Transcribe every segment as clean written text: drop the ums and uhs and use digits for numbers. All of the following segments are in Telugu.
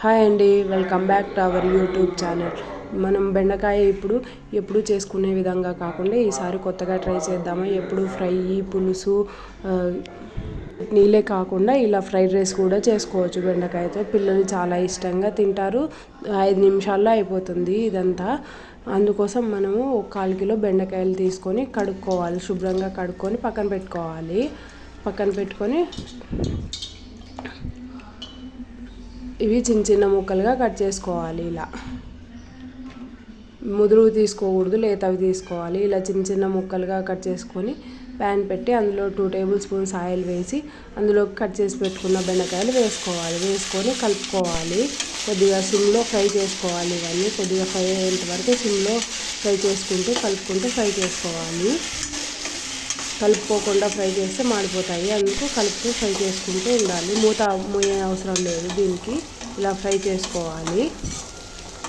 హాయ్ అండి, welcome back to our YouTube channel. మనం బెండకాయ ఎప్పుడు చేసుకునే విధంగా కాకుండా ఈసారి కొత్తగా ట్రై చేద్దాము. ఎప్పుడు ఫ్రై, పులుసు, నీళ్ళే కాకుండా ఇలా ఫ్రైడ్ రైస్ కూడా చేసుకోవచ్చు బెండకాయతో. పిల్లలు చాలా ఇష్టంగా తింటారు. 5 నిమిషాల్లో అయిపోతుంది ఇదంతా. అందుకోసం మనము 1/4 కిలో బెండకాయలు తీసుకొని కడుక్కోవాలి. శుభ్రంగా కడుక్కొని పక్కన పెట్టుకొని ఇవి చిన్న చిన్న ముక్కలుగా కట్ చేసుకోవాలి. ఇలా ముదురు తీసుకోకూడదు, లేతవి తీసుకోవాలి. ఇలా చిన్న చిన్న ముక్కలుగా కట్ చేసుకొని ప్యాన్ పెట్టి అందులో 2 టేబుల్ స్పూన్స్ ఆయిల్ వేసి అందులో కట్ చేసి పెట్టుకున్న బెండకాయలు వేసుకొని కలుపుకోవాలి. కొద్దిగా సిమ్లో ఫ్రై చేసుకోవాలి. ఇవన్నీ కొద్దిగా ఫ్రై అయ్యేంత వరకు సిమ్లో ఫ్రై కలుపుకుంటూ ఫ్రై చేసుకోవాలి. కలుపుకోకుండా ఫ్రై చేస్తే మాడిపోతాయి. అందుకు కలుపుతూ ఫ్రై చేసుకుంటూ ఉండాలి. మూయ అవసరం లేదు దీనికి. ఇలా ఫ్రై చేసుకోవాలి.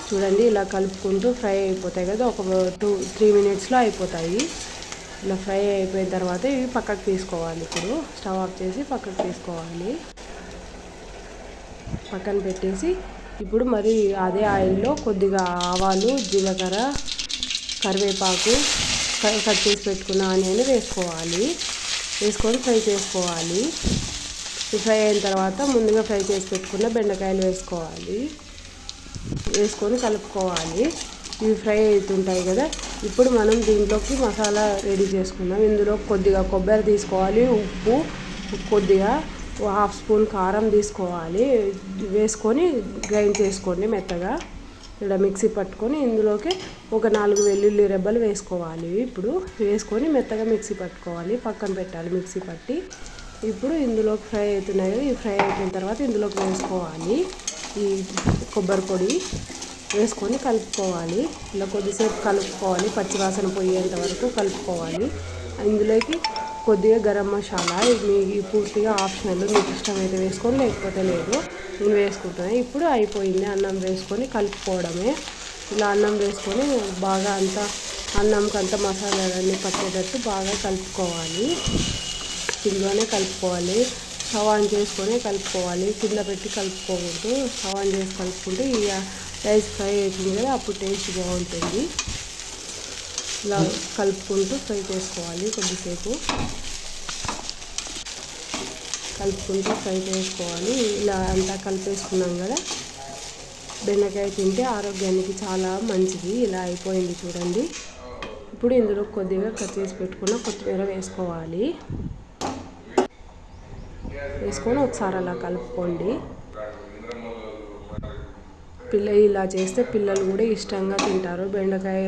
చూడండి, ఇలా కలుపుకుంటూ ఫ్రై అయిపోతాయి కదా, ఒక 2-3 మినిట్స్లో అయిపోతాయి. ఇలా ఫ్రై అయిపోయిన తర్వాత ఇవి పక్కకు తీసుకోవాలి. ఇప్పుడు స్టవ్ ఆఫ్ చేసి పక్కకు తీసుకోవాలి. పక్కన పెట్టేసి ఇప్పుడు మరి అదే ఆయిల్లో కొద్దిగా ఆవాలు, జీలకర్ర, కరివేపాకు, కట్ చేసి పెట్టుకున్న ఆనియన్ వేసుకొని ఫ్రై చేసుకోవాలి. ఫ్రై అయిన తర్వాత ముందుగా ఫ్రై చేసి పెట్టుకున్న బెండకాయలు వేసుకొని కలుపుకోవాలి. ఇవి ఫ్రై అవుతుంటాయి కదా. ఇప్పుడు మనం దీంట్లోకి మసాలా రెడీ చేసుకుందాం. ఇందులో కొద్దిగా కొబ్బరి తీసుకోవాలి, ఉప్పు, కొద్దిగా 1/2 స్పూన్ కారం తీసుకోవాలి. వేసుకొని గ్రైండ్ చేసుకోండి మెత్తగా. ఇలా మిక్సీ పట్టుకొని ఇందులోకి ఒక 4 వెల్లుల్లి రెబ్బలు వేసుకోవాలి. ఇప్పుడు వేసుకొని మెత్తగా మిక్సీ పట్టుకోవాలి. పక్కన పెట్టాలి మిక్సీ పట్టి. ఇప్పుడు ఇందులోకి ఫ్రై అవుతున్నాయి కదా, ఈ ఫ్రై అయిపోయిన తర్వాత ఇందులోకి వేసుకోవాలి. ఈ కొబ్బరి పొడి వేసుకొని కలుపుకోవాలి. ఇలా కొద్దిసేపు కలుపుకోవాలి, పచ్చివాసన పోయేంత వరకు కలుపుకోవాలి. ఇందులోకి కొద్దిగా గరం మసాలా, ఇది పూర్తిగా ఆప్షనల్. మీకు ఇష్టమైతే వేసుకొని, లేకపోతే లేదు. నేను వేసుకుంటాను. ఇప్పుడు అయిపోయింది. అన్నం వేసుకొని కలుపుకోవడమే. ఇలా అన్నం వేసుకొని బాగా అన్నంకంతా మసాలాలన్నీ పట్టేటట్టు బాగా కలుపుకోవాలి. ఇందులోనే కలుపుకోవాలి. స్టవ్ ఆన్ చేసుకొని కలుపుకోవాలి. కింద పెట్టి కలుపుకోకూడదు. స్టవ్ ఆన్ చేసి కలుపుకుంటే ఈ రైస్ ఫ్రై అవుతుంది కదా, అప్పుడు టేస్ట్ బాగుంటుంది. ఇలా కలుపుకుంటూ ఫ్రై చేసుకోవాలి. కొద్దిసేపు కలుపుకుంటూ ఫ్రై చేసుకోవాలి. ఇలా అంతా కలిపేసుకున్నాం కదా. బెండకాయ తింటే ఆరోగ్యానికి చాలా మంచిది. ఇలా అయిపోయింది చూడండి. ఇప్పుడు ఇందులో కొద్దిగా కట్ చేసి పెట్టుకున్న కొత్తిమీర వేసుకొని ఒకసారి అలా కలుపుకోండి. ఇలా చేస్తే పిల్లలు కూడా ఇష్టంగా తింటారు. బెండకాయ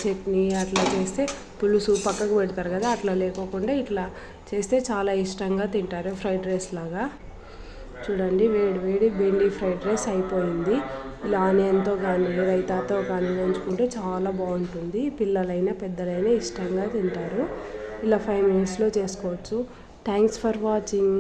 చట్నీ అట్లా చేస్తే పులుసు పక్కకు పెడతారు కదా, అట్లా లేకోకుండా ఇట్లా చేస్తే చాలా ఇష్టంగా తింటారు. ఫ్రైడ్ రైస్ లాగా. చూడండి, వేడి బెండి ఫ్రైడ్ రైస్ అయిపోయింది. ఇలా ఆనియన్తో కానీ రైతాతో కానీ నంచుకుంటే చాలా బాగుంటుంది. పిల్లలైనా పెద్దలైనా ఇష్టంగా తింటారు. ఇలా 5 మినిట్స్లో చేసుకోవచ్చు. Thanks for watching.